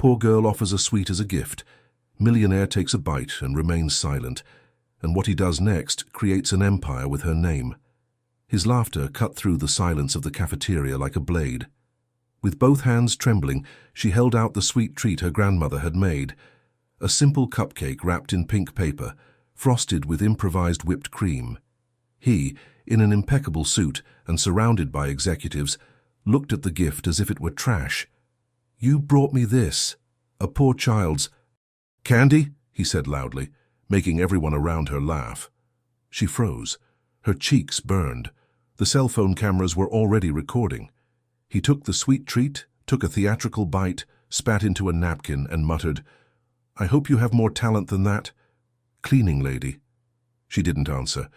Poor girl offers a sweet as a gift. Millionaire takes a bite and remains silent, and what he does next creates an empire with her name. His laughter cut through the silence of the cafeteria like a blade. With both hands trembling, she held out the sweet treat her grandmother had made, a simple cupcake wrapped in pink paper, frosted with improvised whipped cream. He, in an impeccable suit and surrounded by executives, looked at the gift as if it were trash. "You brought me this, a poor child's—" "Candy?" he said loudly, making everyone around her laugh. She froze. Her cheeks burned. The cell phone cameras were already recording. He took the sweet treat, took a theatrical bite, spat into a napkin and muttered, "I hope you have more talent than that." "Cleaning lady." She didn't answer.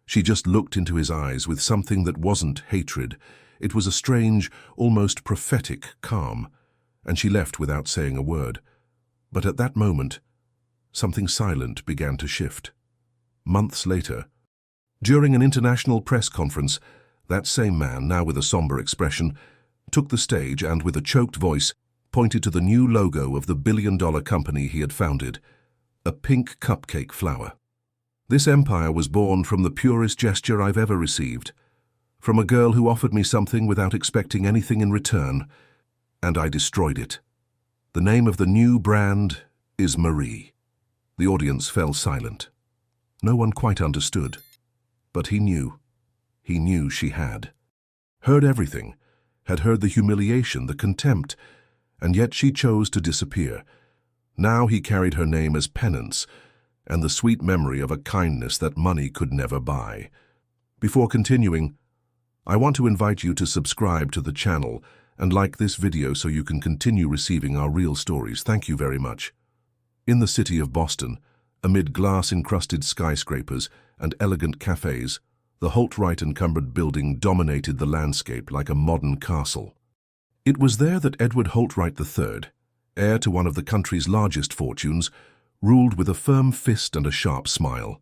She just looked into his eyes with something that wasn't hatred. It was a strange, almost prophetic calm, and she left without saying a word. But at that moment, something silent began to shift. Months later, during an international press conference, that same man, now with a somber expression, took the stage and, with a choked voice, pointed to the new logo of the billion-dollar company he had founded, a pink cupcake flower. "This empire was born from the purest gesture I've ever received, from a girl who offered me something without expecting anything in return, and I destroyed it. The name of the new brand is Marie." The audience fell silent. No one quite understood, but he knew. He knew she had. Heard everything, had heard the humiliation, the contempt, and yet she chose to disappear. Now he carried her name as penance, and the sweet memory of a kindness that money could never buy. Before continuing, I want to invite you to subscribe to the channel and like this video so you can continue receiving our real stories. Thank you very much. In the city of Boston, amid glass-encrusted skyscrapers and elegant cafes, the Holtwright-encumbered building dominated the landscape like a modern castle. It was there that Edward Holtwright III, heir to one of the country's largest fortunes, ruled with a firm fist and a sharp smile.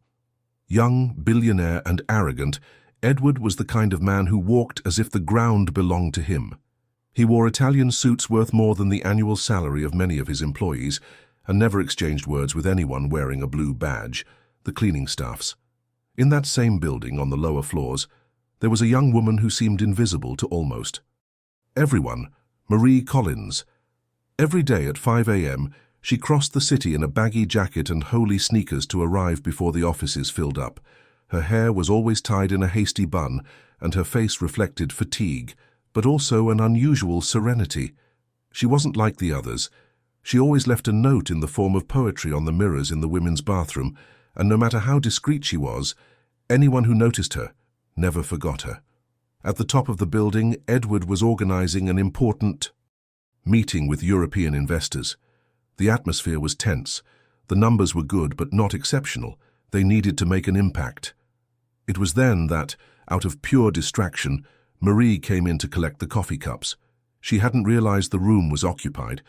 Young, billionaire, and arrogant, Edward was the kind of man who walked as if the ground belonged to him. He wore Italian suits worth more than the annual salary of many of his employees, and never exchanged words with anyone wearing a blue badge, the cleaning staffs. In that same building, on the lower floors, there was a young woman who seemed invisible to almost everyone, Marie Collins. Every day at 5 a.m., she crossed the city in a baggy jacket and holey sneakers to arrive before the offices filled up. Her hair was always tied in a hasty bun, and her face reflected fatigue, but also an unusual serenity. She wasn't like the others. She always left a note in the form of poetry on the mirrors in the women's bathroom, and no matter how discreet she was, anyone who noticed her never forgot her. At the top of the building, Edward was organizing an important meeting with European investors. The atmosphere was tense. The numbers were good but not exceptional. They needed to make an impact. It was then that, out of pure distraction, Marie came in to collect the coffee cups. She hadn't realized the room was occupied.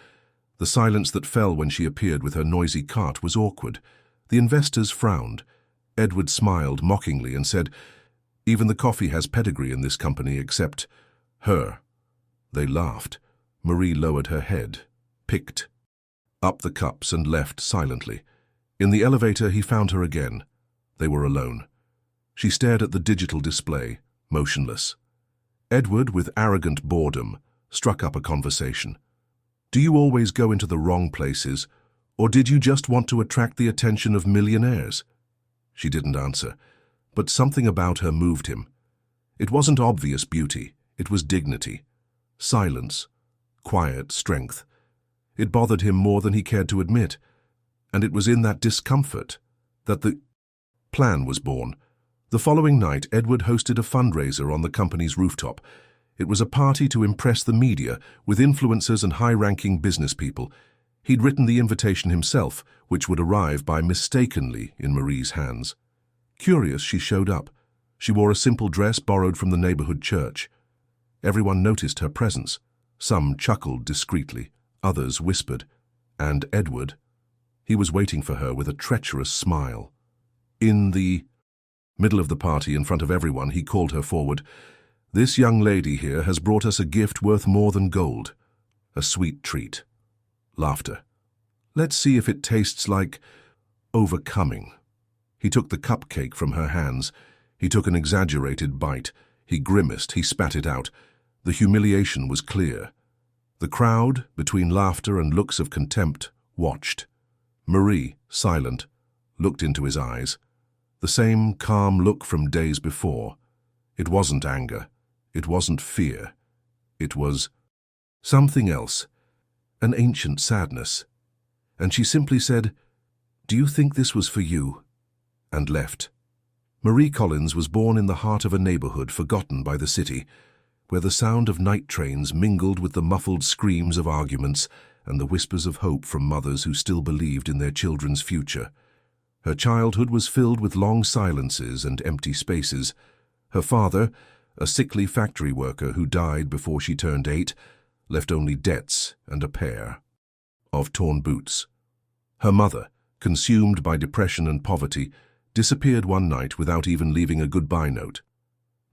The silence that fell when she appeared with her noisy cart was awkward. The investors frowned. Edward smiled mockingly and said, "Even the coffee has pedigree in this company except her." They laughed. Marie lowered her head, picked up the cups and left silently. In the elevator, he found her again. They were alone. She stared at the digital display, motionless. Edward, with arrogant boredom, struck up a conversation. "Do you always go into the wrong places, or did you just want to attract the attention of millionaires?" She didn't answer, but something about her moved him. It wasn't obvious beauty, it was dignity, silence, quiet strength. It bothered him more than he cared to admit, and it was in that discomfort that the plan was born. The following night, Edward hosted a fundraiser on the company's rooftop. It was a party to impress the media with influencers and high-ranking business people. He'd written the invitation himself, which would arrive by mistakenly in Marie's hands. Curious, she showed up. She wore a simple dress borrowed from the neighborhood church. Everyone noticed her presence. Some chuckled discreetly, others whispered. And Edward, he was waiting for her with a treacherous smile. In the middle of the party, in front of everyone, he called her forward. "This young lady here has brought us a gift worth more than gold. A sweet treat." Laughter. Let's see if it tastes like overcoming. He took the cupcake from her hands. He took an exaggerated bite. He grimaced. He spat it out. The humiliation was clear. The crowd, between laughter and looks of contempt, watched. Marie, silent, looked into his eyes. The same calm look from days before. It wasn't anger. It wasn't fear. It was something else, an ancient sadness. And she simply said, "Do you think this was for you?" and left. Marie Collins was born in the heart of a neighborhood forgotten by the city, where the sound of night trains mingled with the muffled screams of arguments and the whispers of hope from mothers who still believed in their children's future. Her childhood was filled with long silences and empty spaces. Her father, a sickly factory worker who died before she turned 8, left only debts and a pair of torn boots. Her mother, consumed by depression and poverty, disappeared one night without even leaving a goodbye note.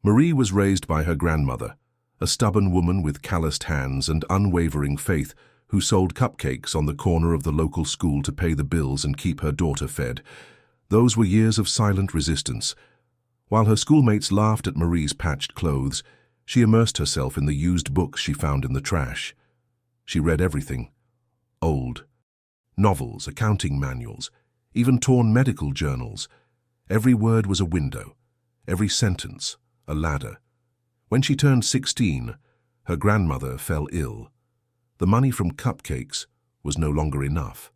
Marie was raised by her grandmother, a stubborn woman with calloused hands and unwavering faith who sold cupcakes on the corner of the local school to pay the bills and keep her daughter fed. Those were years of silent resistance. While her schoolmates laughed at Marie's patched clothes, she immersed herself in the used books she found in the trash. She read everything. Old novels, accounting manuals, even torn medical journals. Every word was a window, every sentence a ladder. When she turned 16, her grandmother fell ill. The money from cupcakes was no longer enough.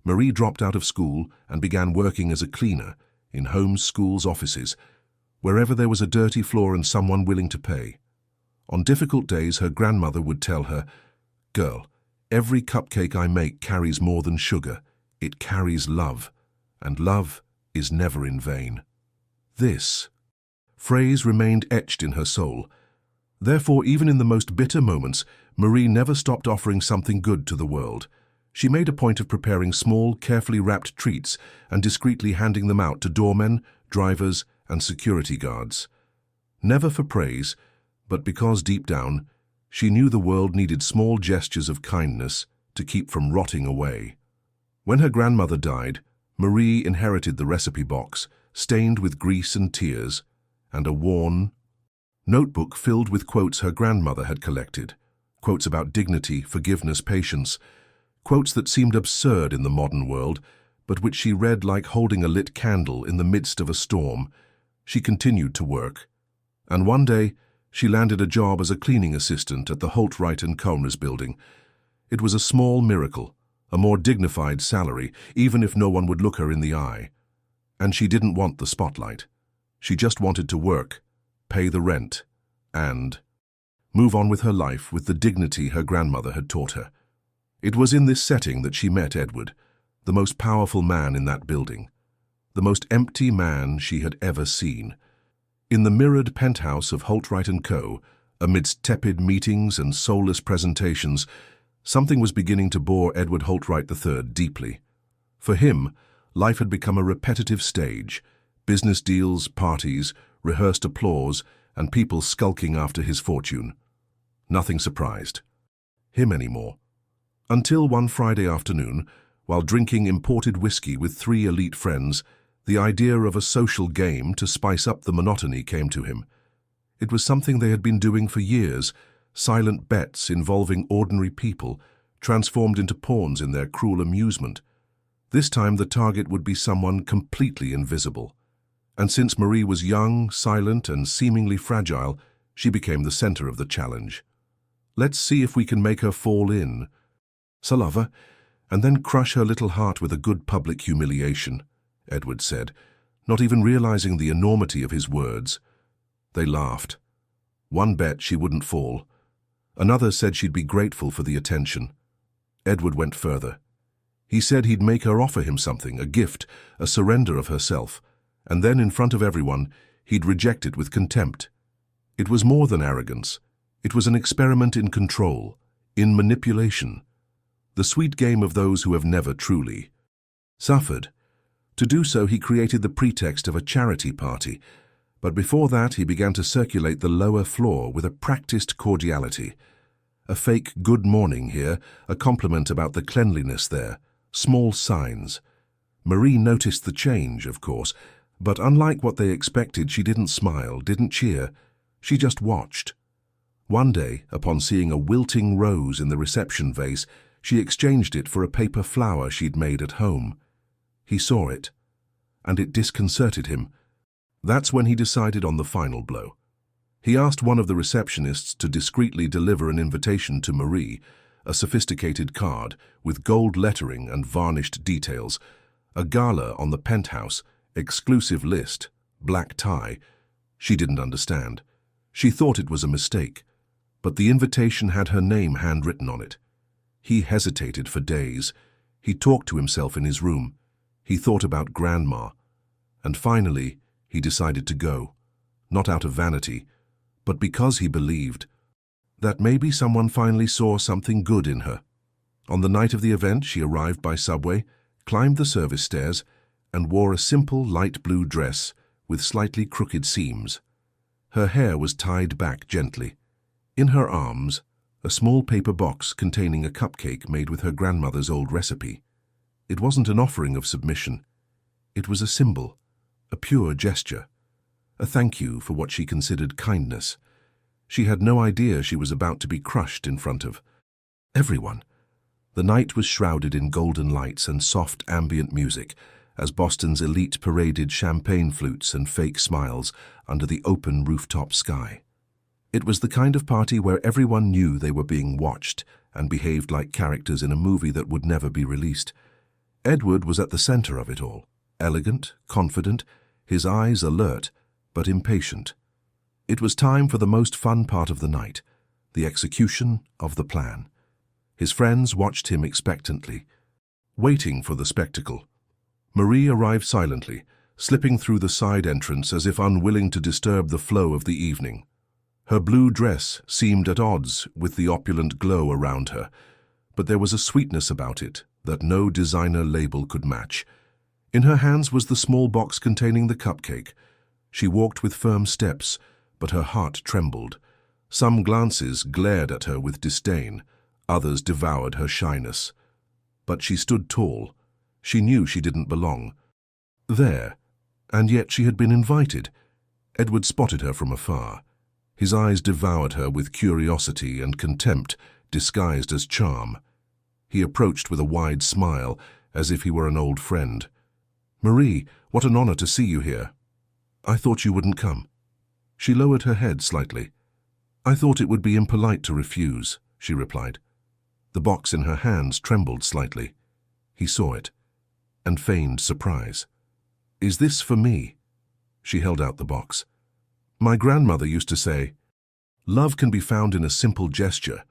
Marie dropped out of school and began working as a cleaner in Holmes School's offices, wherever there was a dirty floor and someone willing to pay. On difficult days, her grandmother would tell her, "Girl, every cupcake I make carries more than sugar. It carries love, and love is never in vain." This phrase remained etched in her soul. Therefore, even in the most bitter moments, Marie never stopped offering something good to the world. She made a point of preparing small, carefully wrapped treats and discreetly handing them out to doormen, drivers, and security guards. Never for praise, but because deep down, she knew the world needed small gestures of kindness to keep from rotting away. When her grandmother died, Marie inherited the recipe box, stained with grease and tears, and a worn notebook filled with quotes her grandmother had collected, quotes about dignity, forgiveness, patience, quotes that seemed absurd in the modern world, but which she read like holding a lit candle in the midst of a storm. She continued to work, and one day she landed a job as a cleaning assistant at the Holtwright & Cohners building. It was a small miracle, a more dignified salary, even if no one would look her in the eye. And she didn't want the spotlight. She just wanted to work, pay the rent, and move on with her life with the dignity her grandmother had taught her. It was in this setting that she met Edward, the most powerful man in that building, the most empty man she had ever seen. In the mirrored penthouse of Holtwright & Co., amidst tepid meetings and soulless presentations, something was beginning to bore Edward Holtwright III deeply. For him, life had become a repetitive stage: business deals, parties, rehearsed applause, and people skulking after his fortune. Nothing surprised him anymore. Until one Friday afternoon, while drinking imported whiskey with 3 elite friends, the idea of a social game to spice up the monotony came to him. It was something they had been doing for years, silent bets involving ordinary people, transformed into pawns in their cruel amusement. This time the target would be someone completely invisible. And since Marie was young, silent, and seemingly fragile, she became the center of the challenge. "Let's see if we can make her fall in, Salava, and then crush her little heart with a good public humiliation," Edward said, not even realizing the enormity of his words. They laughed. One bet she wouldn't fall. Another said she'd be grateful for the attention. Edward went further. He said he'd make her offer him something, a gift, a surrender of herself, and then in front of everyone, he'd reject it with contempt. It was more than arrogance. It was an experiment in control, in manipulation. The sweet game of those who have never truly suffered. To do so, he created the pretext of a charity party, but before that he began to circulate the lower floor with a practiced cordiality. A fake good morning here, a compliment about the cleanliness there, small signs. Marie noticed the change, of course, but unlike what they expected, she didn't smile, didn't cheer. She just watched. One day, upon seeing a wilting rose in the reception vase, she exchanged it for a paper flower she'd made at home. He saw it, and it disconcerted him. That's when he decided on the final blow. He asked one of the receptionists to discreetly deliver an invitation to Marie, a sophisticated card with gold lettering and varnished details, a gala on the penthouse, exclusive list, black tie. She didn't understand. She thought it was a mistake, but the invitation had her name handwritten on it. He hesitated for days. He talked to himself in his room. He thought about Grandma. And finally, he decided to go, not out of vanity, but because he believed that maybe someone finally saw something good in her. On the night of the event, she arrived by subway, climbed the service stairs, and wore a simple light blue dress with slightly crooked seams. Her hair was tied back gently. In her arms, a small paper box containing a cupcake made with her grandmother's old recipe. It wasn't an offering of submission. It was a symbol, a pure gesture, a thank you for what she considered kindness. She had no idea she was about to be crushed in front of everyone. The night was shrouded in golden lights and soft ambient music as Boston's elite paraded champagne flutes and fake smiles under the open rooftop sky. It was the kind of party where everyone knew they were being watched and behaved like characters in a movie that would never be released. Edward was at the center of it all, elegant, confident, his eyes alert, but impatient. It was time for the most fun part of the night, the execution of the plan. His friends watched him expectantly, waiting for the spectacle. Marie arrived silently, slipping through the side entrance as if unwilling to disturb the flow of the evening. Her blue dress seemed at odds with the opulent glow around her, but there was a sweetness about it that no designer label could match. In her hands was the small box containing the cupcake. She walked with firm steps, but her heart trembled. Some glances glared at her with disdain, others devoured her shyness. But she stood tall. She knew she didn't belong there, and yet she had been invited. Edward spotted her from afar. His eyes devoured her with curiosity and contempt, disguised as charm. He approached with a wide smile, as if he were an old friend. "Marie, what an honor to see you here. I thought you wouldn't come." She lowered her head slightly. "I thought it would be impolite to refuse," she replied. The box in her hands trembled slightly. He saw it, and feigned surprise. "Is this for me?" She held out the box. "My grandmother used to say, 'Love can be found in a simple gesture.'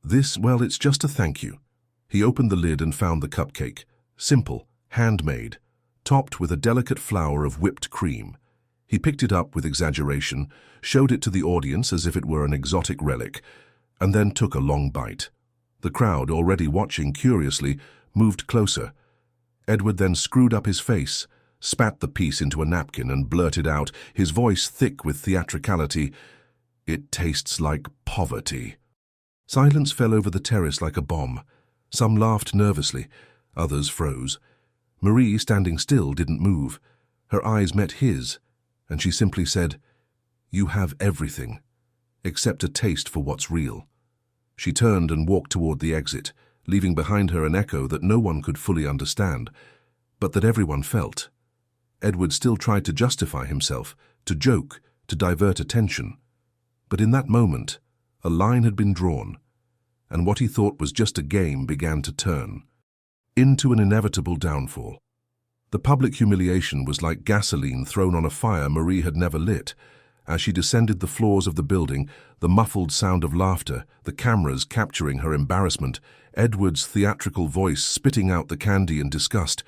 This, well, it's just a thank you." He opened the lid and found the cupcake, simple, handmade, topped with a delicate flower of whipped cream. He picked it up with exaggeration, showed it to the audience as if it were an exotic relic, and then took a long bite. The crowd, already watching curiously, moved closer. Edward then screwed up his face, spat the piece into a napkin and blurted out, his voice thick with theatricality, "It tastes like poverty." Silence fell over the terrace like a bomb. Some laughed nervously, others froze. Marie, standing still, didn't move. Her eyes met his, and she simply said, "You have everything, except a taste for what's real." She turned and walked toward the exit, leaving behind her an echo that no one could fully understand, but that everyone felt. Edward still tried to justify himself, to joke, to divert attention. But in that moment, a line had been drawn, and what he thought was just a game began to turn into an inevitable downfall. The public humiliation was like gasoline thrown on a fire Marie had never lit. As she descended the floors of the building, the muffled sound of laughter, the cameras capturing her embarrassment, Edward's theatrical voice spitting out the candy in disgust,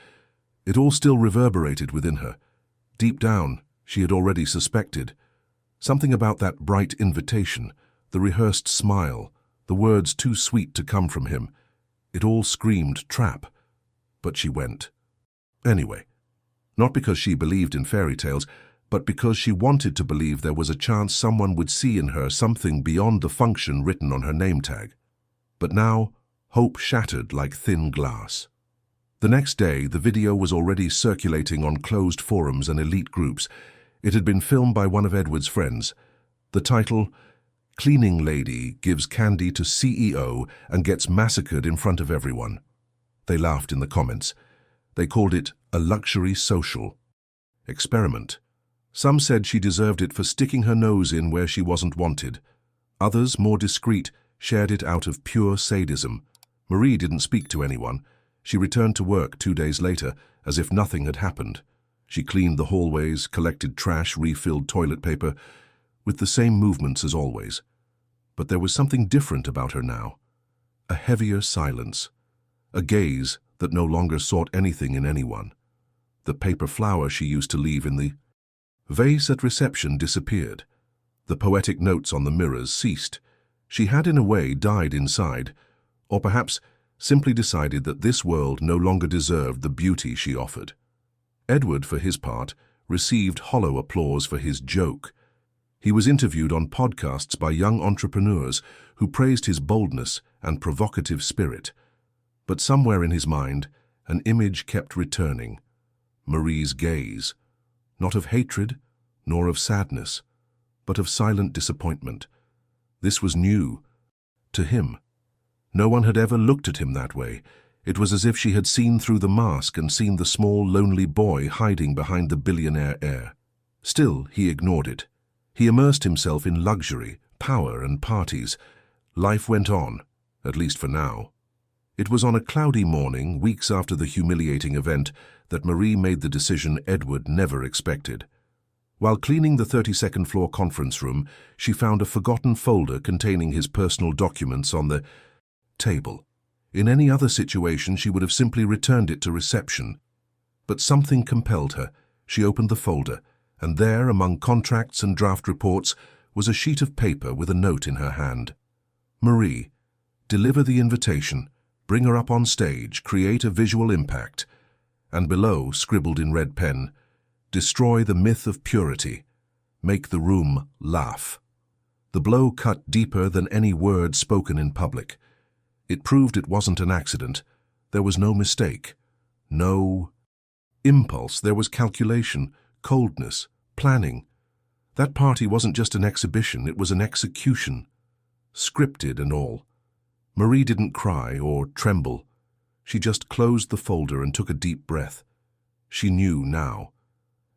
it all still reverberated within her. Deep down, she had already suspected. Something about that bright invitation, the rehearsed smile, the words too sweet to come from him. It all screamed trap. But she went. Anyway. Not because she believed in fairy tales, but because she wanted to believe there was a chance someone would see in her something beyond the function written on her name tag. But now, hope shattered like thin glass. The next day, the video was already circulating on closed forums and elite groups. It had been filmed by one of Edward's friends. The title, "Cleaning Lady Gives Candy to CEO and Gets Massacred in Front of Everyone." They laughed in the comments. They called it a luxury social experiment. Some said she deserved it for sticking her nose in where she wasn't wanted. Others, more discreet, shared it out of pure sadism. Marie didn't speak to anyone. She returned to work 2 days later, as if nothing had happened. She cleaned the hallways, collected trash, refilled toilet paper, with the same movements as always. But there was something different about her now. A heavier silence. A gaze that no longer sought anything in anyone. The paper flower she used to leave in the vase at reception disappeared. The poetic notes on the mirrors ceased. She had in a way died inside, or perhaps simply decided that this world no longer deserved the beauty she offered. Edward, for his part, received hollow applause for his joke. He was interviewed on podcasts by young entrepreneurs who praised his boldness and provocative spirit. But somewhere in his mind, an image kept returning. Marie's gaze, not of hatred, nor of sadness, but of silent disappointment. This was new to him. No one had ever looked at him that way. It was as if she had seen through the mask and seen the small, lonely boy hiding behind the billionaire heir. Still, he ignored it. He immersed himself in luxury, power, and parties. Life went on, at least for now. It was on a cloudy morning, weeks after the humiliating event, that Marie made the decision Edward never expected. While cleaning the 32nd floor conference room, she found a forgotten folder containing his personal documents on the table. In any other situation, she would have simply returned it to reception. But something compelled her. She opened the folder, and there, among contracts and draft reports, was a sheet of paper with a note in her hand. Marie, deliver the invitation, bring her up on stage, create a visual impact. And below, scribbled in red pen, destroy the myth of purity, make the room laugh. The blow cut deeper than any word spoken in public. It proved it wasn't an accident. There was no mistake, no impulse. There was calculation, coldness, planning. That party wasn't just an exhibition, it was an execution, scripted and all. Marie didn't cry or tremble. She just closed the folder and took a deep breath. She knew now.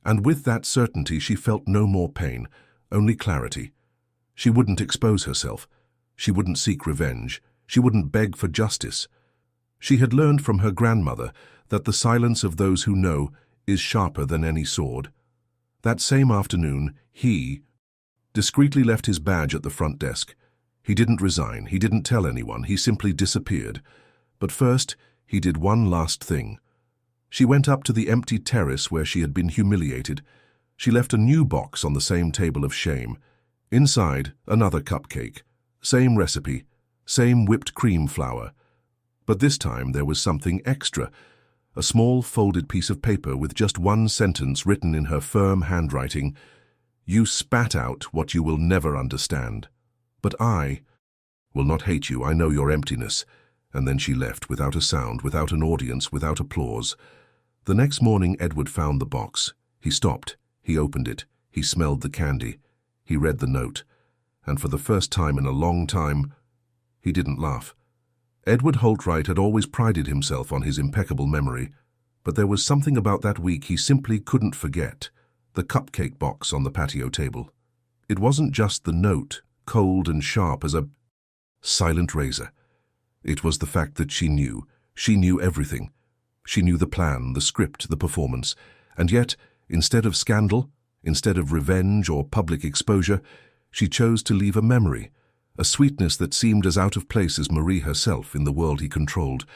And with that certainty, she felt no more pain, only clarity. She wouldn't expose herself. She wouldn't seek revenge. She wouldn't beg for justice. She had learned from her grandmother that the silence of those who know is sharper than any sword. That same afternoon, he discreetly left his badge at the front desk. He didn't resign, he didn't tell anyone, he simply disappeared. But first, he did one last thing. She went up to the empty terrace where she had been humiliated. She left a new box on the same table of shame. Inside, another cupcake. Same recipe, same whipped cream flour. But this time there was something extra. A small folded piece of paper with just one sentence written in her firm handwriting. You spat out what you will never understand. But I will not hate you, I know your emptiness. And then she left without a sound, without an audience, without applause. The next morning Edward found the box. He stopped, he opened it, he smelled the candy. He read the note. And for the first time in a long time, he didn't laugh. Edward Holtwright had always prided himself on his impeccable memory, but there was something about that week he simply couldn't forget. The cupcake box on the patio table. It wasn't just the note, cold and sharp as a silent razor. It was the fact that she knew everything. She knew the plan, the script, the performance, and yet, instead of scandal, instead of revenge or public exposure, she chose to leave a memory, a sweetness that seemed as out of place as Marie herself in the world he controlled.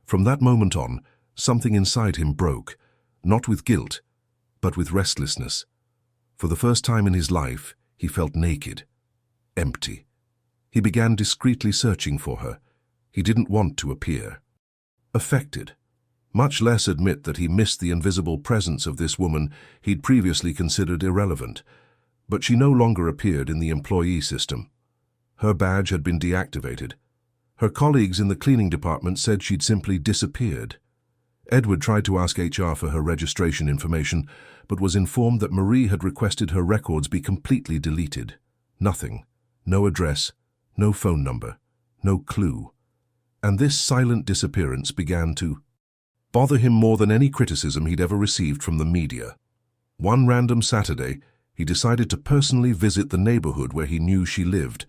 From that moment on, something inside him broke, not with guilt, but with restlessness. For the first time in his life, he felt naked, empty. He began discreetly searching for her. He didn't want to appear affected, much less admit that he missed the invisible presence of this woman he'd previously considered irrelevant. But she no longer appeared in the employee system. Her badge had been deactivated. Her colleagues in the cleaning department said she'd simply disappeared. Edward tried to ask HR for her registration information, but was informed that Marie had requested her records be completely deleted. Nothing. No address, no phone number, no clue. And this silent disappearance began to bother him more than any criticism he'd ever received from the media. One random Saturday, he decided to personally visit the neighborhood where he knew she lived.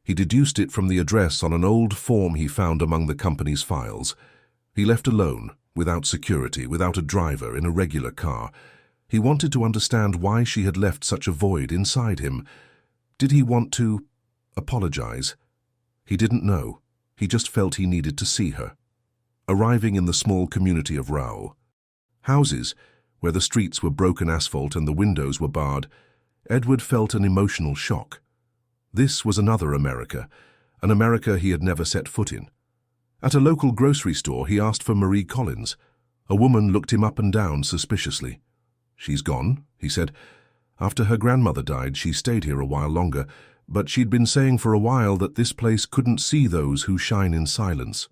He deduced it from the address on an old form he found among the company's files. He left alone, without security, without a driver, in a regular car. He wanted to understand why she had left such a void inside him. Did he want to apologize? He didn't know. He just felt he needed to see her. Arriving in the small community of Rao, houses where the streets were broken asphalt and the windows were barred, Edward felt an emotional shock. This was another America, an America he had never set foot in. At a local grocery store, he asked for Marie Collins. A woman looked him up and down suspiciously. "She's gone," he said. "After her grandmother died, she stayed here a while longer, but she'd been saying for a while that this place couldn't see those who shine in silence."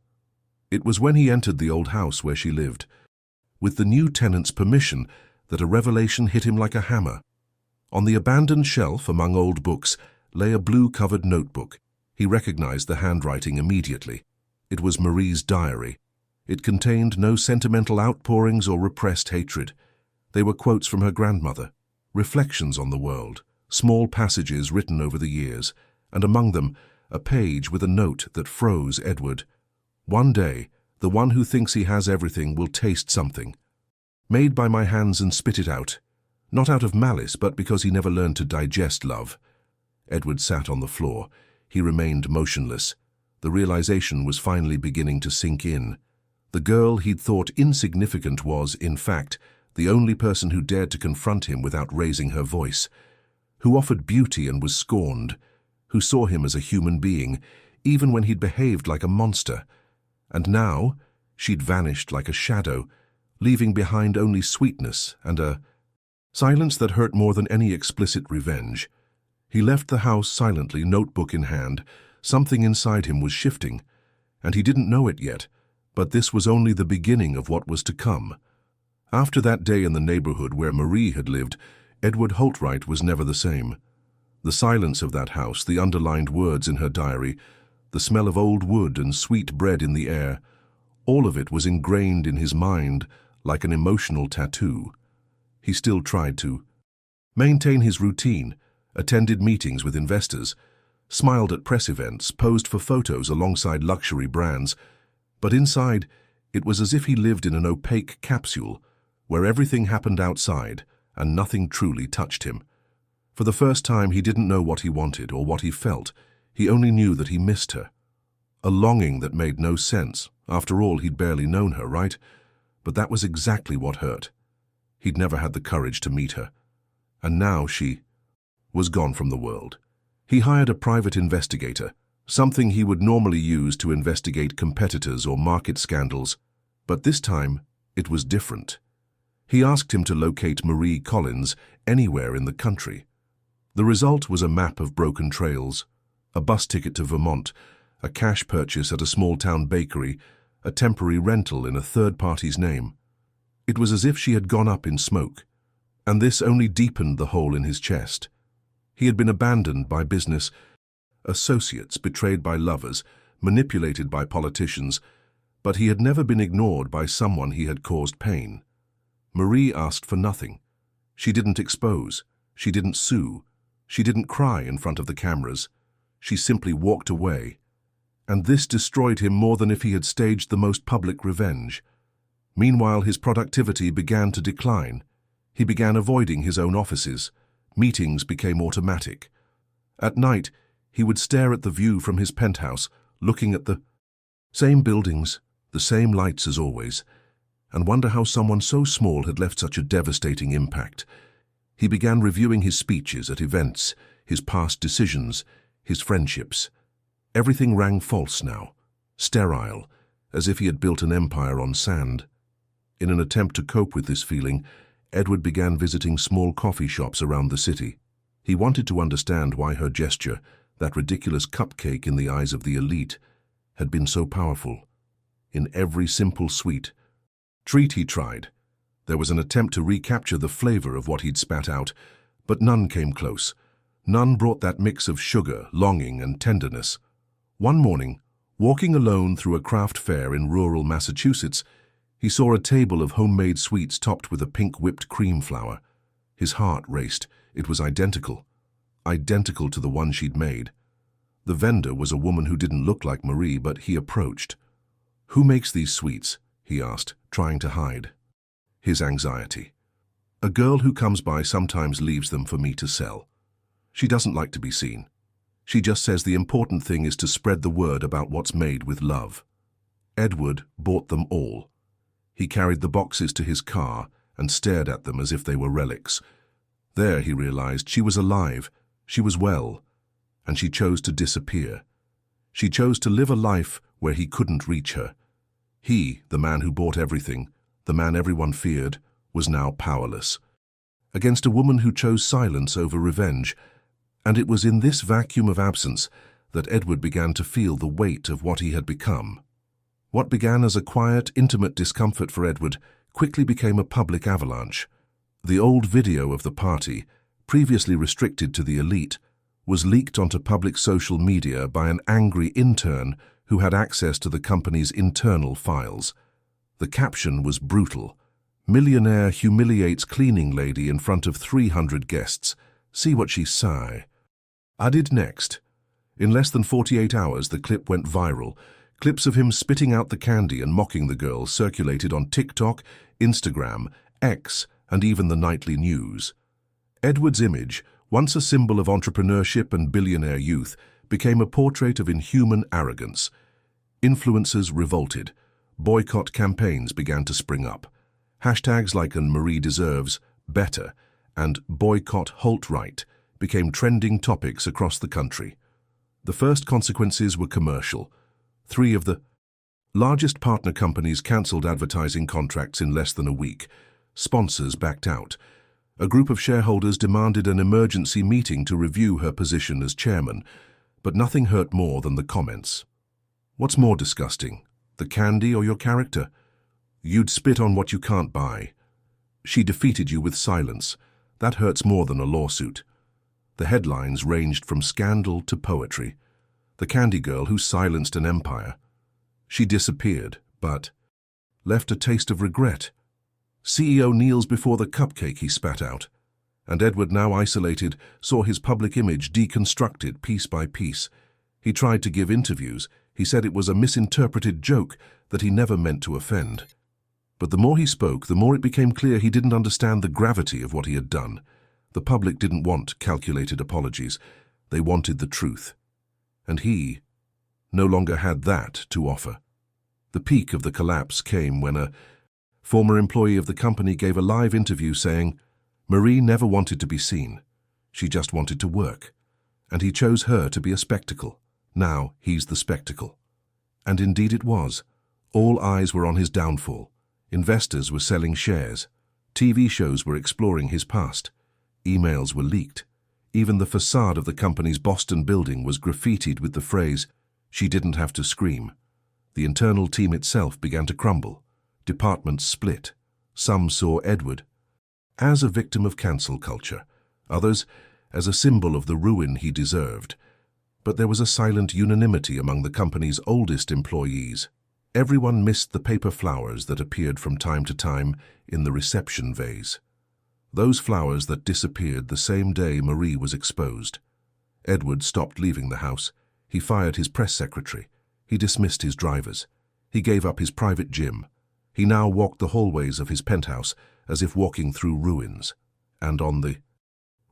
It was when he entered the old house where she lived, with the new tenant's permission, that a revelation hit him like a hammer. On the abandoned shelf among old books lay a blue-covered notebook. He recognized the handwriting immediately. It was Marie's diary. It contained no sentimental outpourings or repressed hatred. They were quotes from her grandmother, reflections on the world, small passages written over the years, and among them a page with a note that froze Edward. "One day, the one who thinks he has everything will taste something. Made by my hands and spit it out. Not out of malice, but because he never learned to digest love." Edward sat on the floor. He remained motionless. The realization was finally beginning to sink in. The girl he'd thought insignificant was, in fact, the only person who dared to confront him without raising her voice, who offered beauty and was scorned, who saw him as a human being, even when he'd behaved like a monster. And now, she'd vanished like a shadow, leaving behind only sweetness and a silence that hurt more than any explicit revenge. He left the house silently, notebook in hand. Something inside him was shifting, and he didn't know it yet, but this was only the beginning of what was to come. After that day in the neighborhood where Marie had lived, Edward Holtwright was never the same. The silence of that house, the underlined words in her diary, the smell of old wood and sweet bread in the air, all of it was ingrained in his mind like an emotional tattoo. He still tried to maintain his routine, attended meetings with investors, smiled at press events, posed for photos alongside luxury brands, but inside, it was as if he lived in an opaque capsule where everything happened outside and nothing truly touched him. For the first time, he didn't know what he wanted or what he felt. He only knew that he missed her. A longing that made no sense. After all, he'd barely known her, right? But that was exactly what hurt. He'd never had the courage to meet her. And now she was gone from the world. He hired a private investigator, something he would normally use to investigate competitors or market scandals. But this time, it was different. He asked him to locate Marie Collins anywhere in the country. The result was a map of broken trails, a bus ticket to Vermont, a cash purchase at a small-town bakery, a temporary rental in a third party's name. It was as if she had gone up in smoke, and this only deepened the hole in his chest. He had been abandoned by business associates, betrayed by lovers, manipulated by politicians, but he had never been ignored by someone he had caused pain. Marie asked for nothing. She didn't expose. She didn't sue. She didn't cry in front of the cameras. She simply walked away. And this destroyed him more than if he had staged the most public revenge. Meanwhile, his productivity began to decline. He began avoiding his own offices. Meetings became automatic. At night, he would stare at the view from his penthouse, looking at the same buildings, the same lights as always, and wonder how someone so small had left such a devastating impact. He began reviewing his speeches at events, his past decisions, his friendships. Everything rang false now, sterile, as if he had built an empire on sand. In an attempt to cope with this feeling, Edward began visiting small coffee shops around the city. He wanted to understand why her gesture, that ridiculous cupcake in the eyes of the elite, had been so powerful. In every simple sweet treat he tried, there was an attempt to recapture the flavor of what he'd spat out, but none came close. None brought that mix of sugar, longing, and tenderness. One morning, walking alone through a craft fair in rural Massachusetts, he saw a table of homemade sweets topped with a pink whipped cream flour. His heart raced. It was identical. Identical to the one she'd made. The vendor was a woman who didn't look like Marie, but he approached. "Who makes these sweets?" he asked, trying to hide his anxiety. "A girl who comes by sometimes leaves them for me to sell. She doesn't like to be seen. She just says the important thing is to spread the word about what's made with love." Edward bought them all. He carried the boxes to his car and stared at them as if they were relics. There, he realized, she was alive, she was well, and she chose to disappear. She chose to live a life where he couldn't reach her. He, the man who bought everything, the man everyone feared, was now powerless. Against a woman who chose silence over revenge. And it was in this vacuum of absence that Edward began to feel the weight of what he had become. What began as a quiet, intimate discomfort for Edward quickly became a public avalanche. The old video of the party, previously restricted to the elite, was leaked onto public social media by an angry intern who had access to the company's internal files. The caption was brutal. "Millionaire humiliates cleaning lady in front of 300 guests. See what she sigh." I did next. In less than 48 hours, the clip went viral. Clips of him spitting out the candy and mocking the girl circulated on TikTok, Instagram, X, and even the nightly news. Edward's image, once a symbol of entrepreneurship and billionaire youth, became a portrait of inhuman arrogance. Influencers revolted. Boycott campaigns began to spring up. Hashtags like "and Marie deserves better" and "boycott alt-right" became trending topics across the country. The first consequences were commercial. 3 of the largest partner companies cancelled advertising contracts in less than a week. Sponsors backed out. A group of shareholders demanded an emergency meeting to review her position as chairman, but nothing hurt more than the comments. What's more disgusting, the candy or your character? You'd spit on what you can't buy. She defeated you with silence. That hurts more than a lawsuit. The headlines ranged from scandal to poetry. The candy girl who silenced an empire. She disappeared, but left a taste of regret. CEO kneels before the cupcake he spat out. And Edward, now isolated, saw his public image deconstructed piece by piece. He tried to give interviews. He said it was a misinterpreted joke that he never meant to offend. But the more he spoke, the more it became clear he didn't understand the gravity of what he had done. The public didn't want calculated apologies. They wanted the truth. And he no longer had that to offer. The peak of the collapse came when a former employee of the company gave a live interview saying, "Marie never wanted to be seen. She just wanted to work. And he chose her to be a spectacle. Now he's the spectacle." And indeed it was. All eyes were on his downfall. Investors were selling shares. TV shows were exploring his past. Emails were leaked. Even the facade of the company's Boston building was graffitied with the phrase, "She didn't have to scream." The internal team itself began to crumble. Departments split. Some saw Edward as a victim of cancel culture, others as a symbol of the ruin he deserved. But there was a silent unanimity among the company's oldest employees. Everyone missed the paper flowers that appeared from time to time in the reception vase. Those flowers that disappeared the same day Marie was exposed. Edward stopped leaving the house. He fired his press secretary. He dismissed his drivers. He gave up his private gym. He now walked the hallways of his penthouse as if walking through ruins. And on the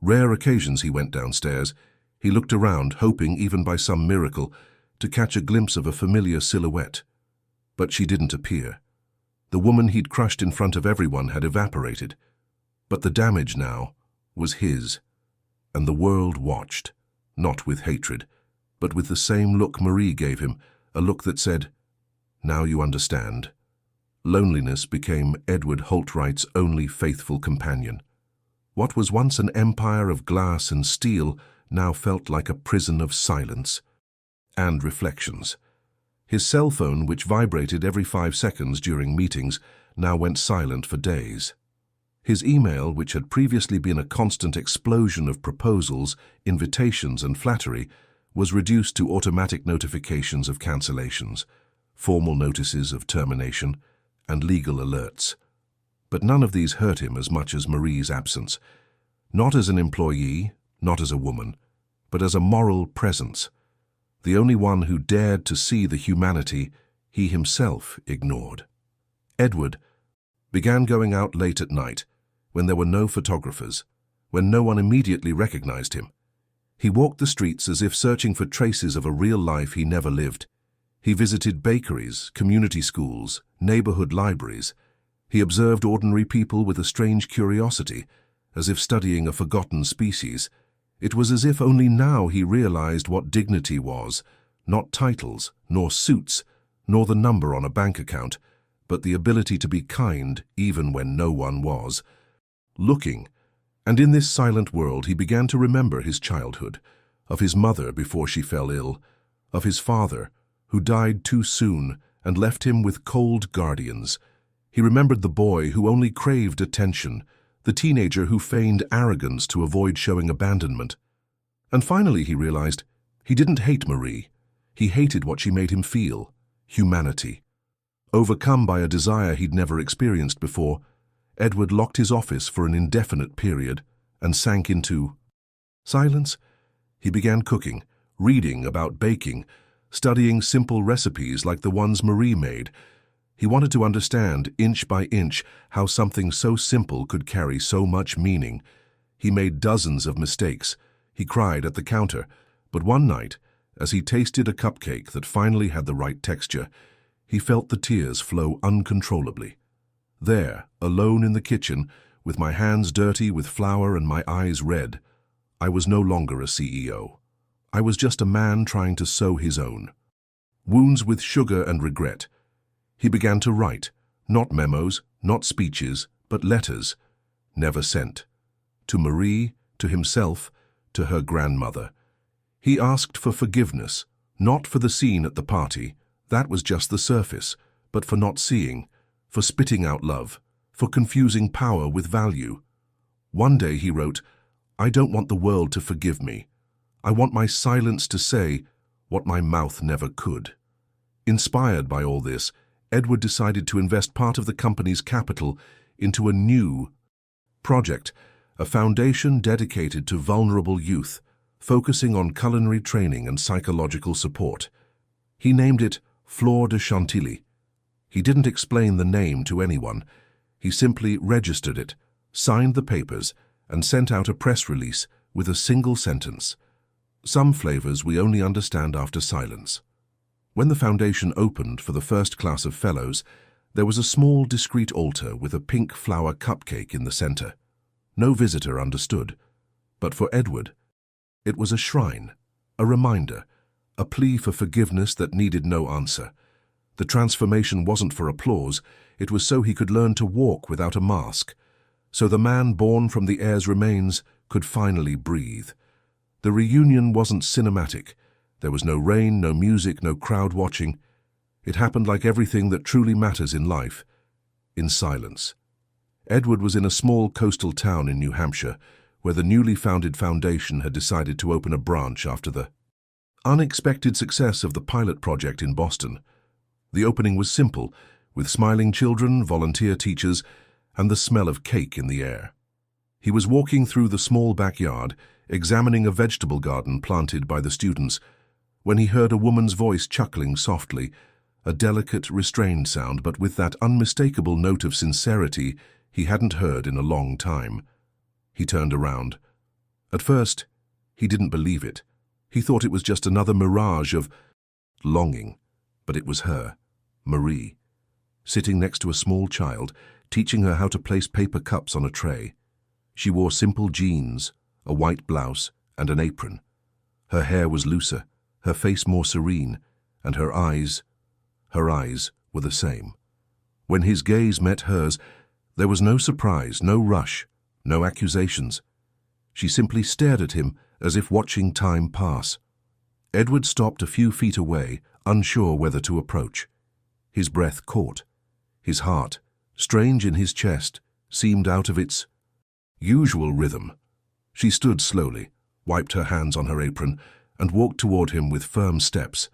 rare occasions he went downstairs, he looked around, hoping, even by some miracle, to catch a glimpse of a familiar silhouette. But she didn't appear. The woman he'd crushed in front of everyone had evaporated. But the damage now was his, and the world watched, not with hatred, but with the same look Marie gave him, a look that said, "Now you understand." Loneliness became Edward Holtwright's only faithful companion. What was once an empire of glass and steel now felt like a prison of silence and reflections. His cell phone, which vibrated every 5 seconds during meetings, now went silent for days. His email, which had previously been a constant explosion of proposals, invitations, and flattery, was reduced to automatic notifications of cancellations, formal notices of termination, and legal alerts. But none of these hurt him as much as Marie's absence. Not as an employee, not as a woman, but as a moral presence. The only one who dared to see the humanity he himself ignored. Edward began going out late at night, when there were no photographers, when no one immediately recognized him. He walked the streets as if searching for traces of a real life he never lived. He visited bakeries, community schools, neighborhood libraries. He observed ordinary people with a strange curiosity, as if studying a forgotten species. It was as if only now he realized what dignity was, not titles, nor suits, nor the number on a bank account, but the ability to be kind even when no one was looking. And in this silent world he began to remember his childhood, of his mother before she fell ill, of his father, who died too soon and left him with cold guardians. He remembered the boy who only craved attention, the teenager who feigned arrogance to avoid showing abandonment. And finally he realized he didn't hate Marie. He hated what she made him feel, humanity. Overcome by a desire he'd never experienced before, Edward locked his office for an indefinite period and sank into silence. He began cooking, reading about baking, studying simple recipes like the ones Marie made. He wanted to understand, inch by inch, how something so simple could carry so much meaning. He made dozens of mistakes. He cried at the counter, but one night, as he tasted a cupcake that finally had the right texture, he felt the tears flow uncontrollably. There, alone in the kitchen, with my hands dirty with flour and my eyes red, I was no longer a CEO. I was just a man trying to sew his own wounds with sugar and regret. He began to write, not memos, not speeches, but letters, never sent. To Marie, to himself, to her grandmother. He asked for forgiveness, not for the scene at the party, that was just the surface, but for not seeing, for spitting out love, for confusing power with value. One day he wrote, "I don't want the world to forgive me. I want my silence to say what my mouth never could." Inspired by all this, Edward decided to invest part of the company's capital into a new project, a foundation dedicated to vulnerable youth, focusing on culinary training and psychological support. He named it Fleur de Chantilly. He didn't explain the name to anyone. He simply registered it, signed the papers, and sent out a press release with a single sentence. Some flavors we only understand after silence. When the foundation opened for the first class of fellows, there was a small, discreet altar with a pink flower cupcake in the center. No visitor understood. But for Edward, it was a shrine, a reminder, a plea for forgiveness that needed no answer. The transformation wasn't for applause, it was so he could learn to walk without a mask, so the man born from the heir's remains could finally breathe. The reunion wasn't cinematic. There was no rain, no music, no crowd watching. It happened like everything that truly matters in life, in silence. Edward was in a small coastal town in New Hampshire, where the newly founded foundation had decided to open a branch after the unexpected success of the pilot project in Boston. The opening was simple, with smiling children, volunteer teachers, and the smell of cake in the air. He was walking through the small backyard, examining a vegetable garden planted by the students, when he heard a woman's voice chuckling softly, a delicate, restrained sound, but with that unmistakable note of sincerity he hadn't heard in a long time. He turned around. At first, he didn't believe it. He thought it was just another mirage of longing, but it was her, Marie, sitting next to a small child, teaching her how to place paper cups on a tray. She wore simple jeans, a white blouse, and an apron. Her hair was looser, her face more serene, and her eyes were the same. When his gaze met hers, there was no surprise, no rush, no accusations. She simply stared at him as if watching time pass. Edward stopped a few feet away, unsure whether to approach. His breath caught. His heart, strange in his chest, seemed out of its usual rhythm. She stood slowly, wiped her hands on her apron, and walked toward him with firm steps.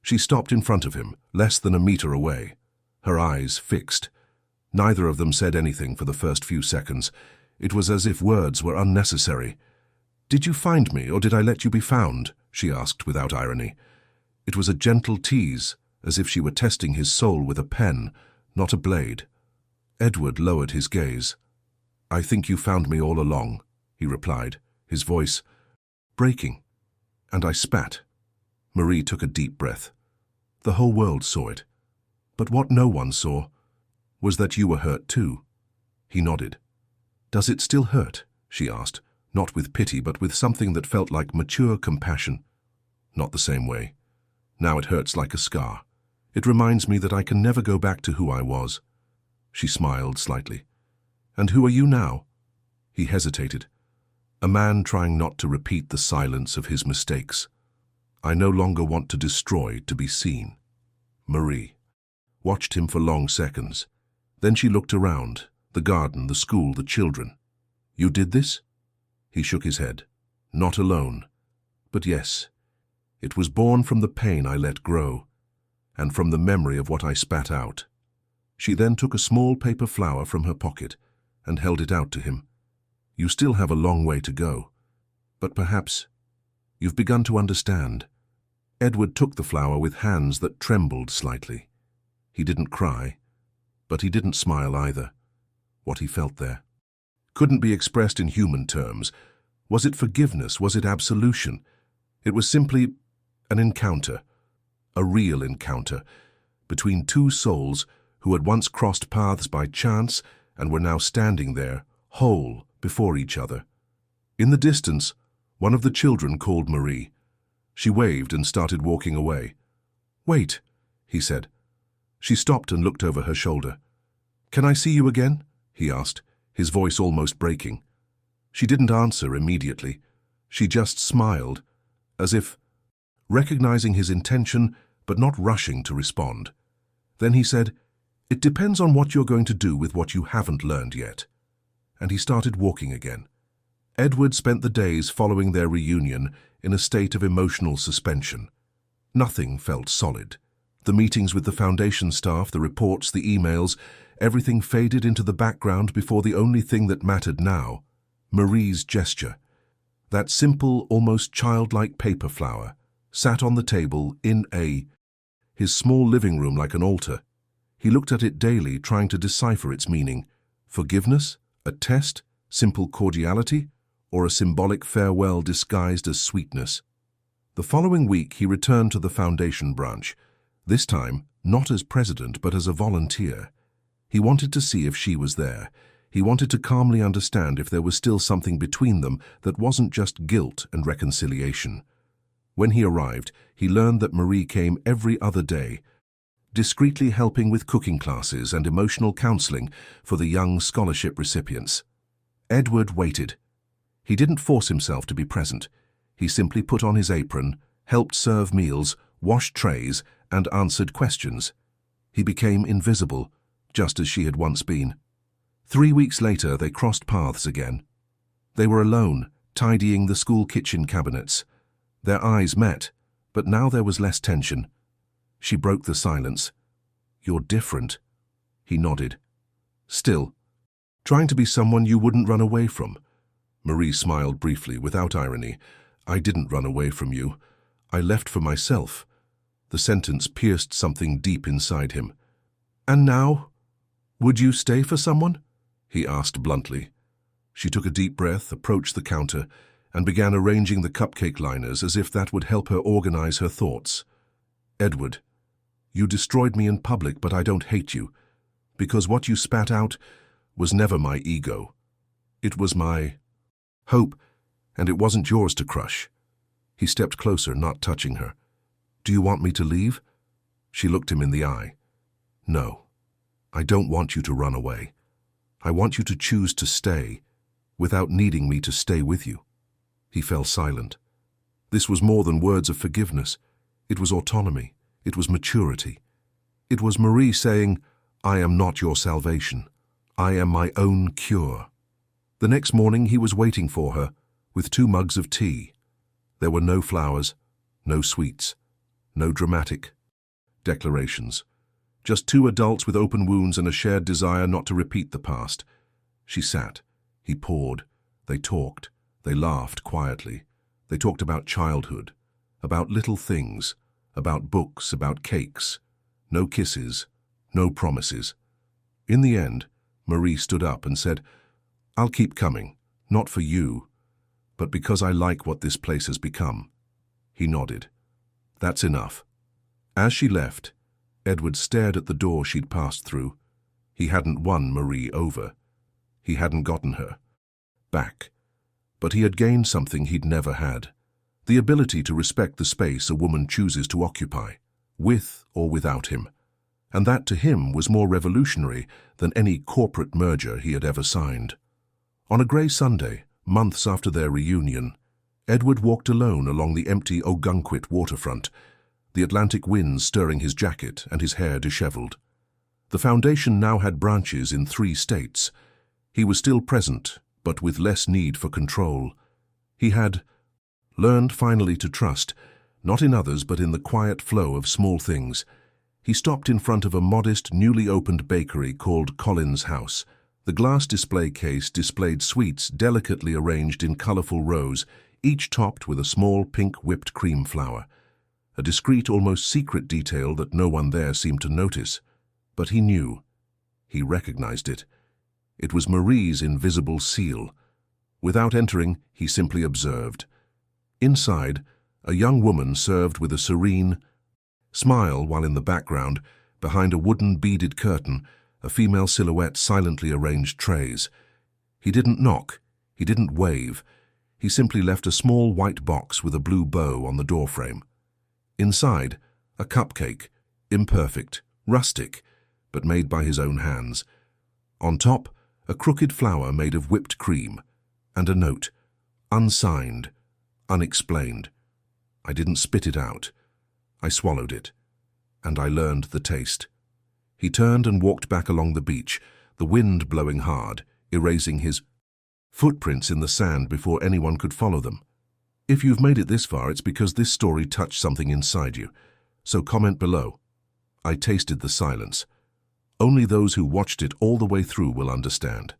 She stopped in front of him, less than a meter away, her eyes fixed. Neither of them said anything for the first few seconds. It was as if words were unnecessary. "Did you find me, or did I let you be found?" she asked without irony. It was a gentle tease, as if she were testing his soul with a pen, not a blade. Edward lowered his gaze. "I think you found me all along," he replied, his voice breaking. "And I spat." Marie took a deep breath. The whole world saw it. But what no one saw was that you were hurt too. He nodded. "Does it still hurt?" she asked, not with pity but with something that felt like mature compassion. "Not the same way. Now it hurts like a scar. It reminds me that I can never go back to who I was." She smiled slightly. "And who are you now?" He hesitated. A man trying not to repeat the silence of his mistakes. "I no longer want to destroy to be seen." Marie watched him for long seconds. Then she looked around, the garden, the school, the children. "You did this?" He shook his head. "Not alone. But yes, it was born from the pain I let grow, and from the memory of what I spat out." She then took a small paper flower from her pocket and held it out to him. "You still have a long way to go, but perhaps you've begun to understand." Edward took the flower with hands that trembled slightly. He didn't cry, but he didn't smile either. What he felt there couldn't be expressed in human terms. Was it forgiveness? Was it absolution? It was simply an encounter, a real encounter, between two souls who had once crossed paths by chance and were now standing there, whole, before each other. In the distance, one of the children called Marie. She waved and started walking away. "Wait," he said. She stopped and looked over her shoulder. "Can I see you again?" he asked, his voice almost breaking. She didn't answer immediately. She just smiled, as if recognizing his intention but not rushing to respond. Then he said, "It depends on what you're going to do with what you haven't learned yet." And he started walking again. Edward spent the days following their reunion in a state of emotional suspension. Nothing felt solid. The meetings with the foundation staff, the reports, the emails, everything faded into the background before the only thing that mattered now, Marie's gesture. That simple, almost childlike paper flower sat on the table in his small living room like an altar. He looked at it daily, trying to decipher its meaning. Forgiveness? A test? Simple cordiality? Or a symbolic farewell disguised as sweetness? The following week he returned to the foundation branch, this time not as president but as a volunteer. He wanted to see if she was there. He wanted to calmly understand if there was still something between them that wasn't just guilt and reconciliation. When he arrived, he learned that Marie came every other day, discreetly helping with cooking classes and emotional counseling for the young scholarship recipients. Edward waited. He didn't force himself to be present. He simply put on his apron, helped serve meals, washed trays, and answered questions. He became invisible, just as she had once been. 3 weeks later, they crossed paths again. They were alone, tidying the school kitchen cabinets. Their eyes met, but now there was less tension. She broke the silence. "You're different." He nodded. "Still, trying to be someone you wouldn't run away from." Marie smiled briefly, without irony. "I didn't run away from you. I left for myself." The sentence pierced something deep inside him. "And now? Would you stay for someone?" he asked bluntly. She took a deep breath, approached the counter, and began arranging the cupcake liners as if that would help her organize her thoughts. "Edward, you destroyed me in public, but I don't hate you, because what you spat out was never my ego. It was my hope, and it wasn't yours to crush." He stepped closer, not touching her. "Do you want me to leave?" She looked him in the eye. "No, I don't want you to run away. I want you to choose to stay, without needing me to stay with you." He fell silent. This was more than words of forgiveness. It was autonomy. It was maturity. It was Marie saying, "I am not your salvation. I am my own cure." The next morning he was waiting for her, with 2 mugs of tea. There were no flowers, no sweets, no dramatic declarations. Just 2 adults with open wounds and a shared desire not to repeat the past. She sat. He poured. They talked. They laughed quietly. They talked about childhood, about little things, about books, about cakes. No kisses, no promises. In the end, Marie stood up and said, "I'll keep coming, not for you, but because I like what this place has become." He nodded. "That's enough." As she left, Edward stared at the door she'd passed through. He hadn't won Marie over. He hadn't gotten her back. But he had gained something he'd never had. The ability to respect the space a woman chooses to occupy, with or without him. And that to him was more revolutionary than any corporate merger he had ever signed. On a grey Sunday, months after their reunion, Edward walked alone along the empty Ogunquit waterfront, the Atlantic winds stirring his jacket and his hair dishevelled. The foundation now had branches in 3 states. He was still present, but with less need for control. He had learned finally to trust, not in others but in the quiet flow of small things. He stopped in front of a modest, newly opened bakery called Colin's House. The glass display case displayed sweets delicately arranged in colourful rows, each topped with a small pink whipped cream flower. A discreet, almost secret detail that no one there seemed to notice. But he knew. He recognized it. It was Marie's invisible seal. Without entering, he simply observed. Inside, a young woman served with a serene smile, while in the background, behind a wooden beaded curtain, a female silhouette silently arranged trays. He didn't knock. He didn't wave. He simply left a small white box with a blue bow on the doorframe. Inside, a cupcake, imperfect, rustic, but made by his own hands. On top, a crooked flower made of whipped cream, and a note, unsigned, unexplained. I didn't spit it out. I swallowed it, and I learned the taste. He turned and walked back along the beach, the wind blowing hard, erasing his footprints in the sand before anyone could follow them. If you've made it this far, it's because this story touched something inside you. So comment below. I tasted the silence. Only those who watched it all the way through will understand.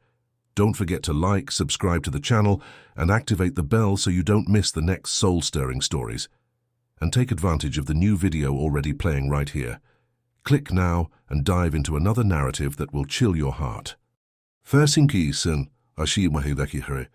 Don't forget to like, subscribe to the channel, and activate the bell so you don't miss the next soul-stirring stories. And take advantage of the new video already playing right here. Click now and dive into another narrative that will chill your heart. Fersinki sen ashi mahidaki hare.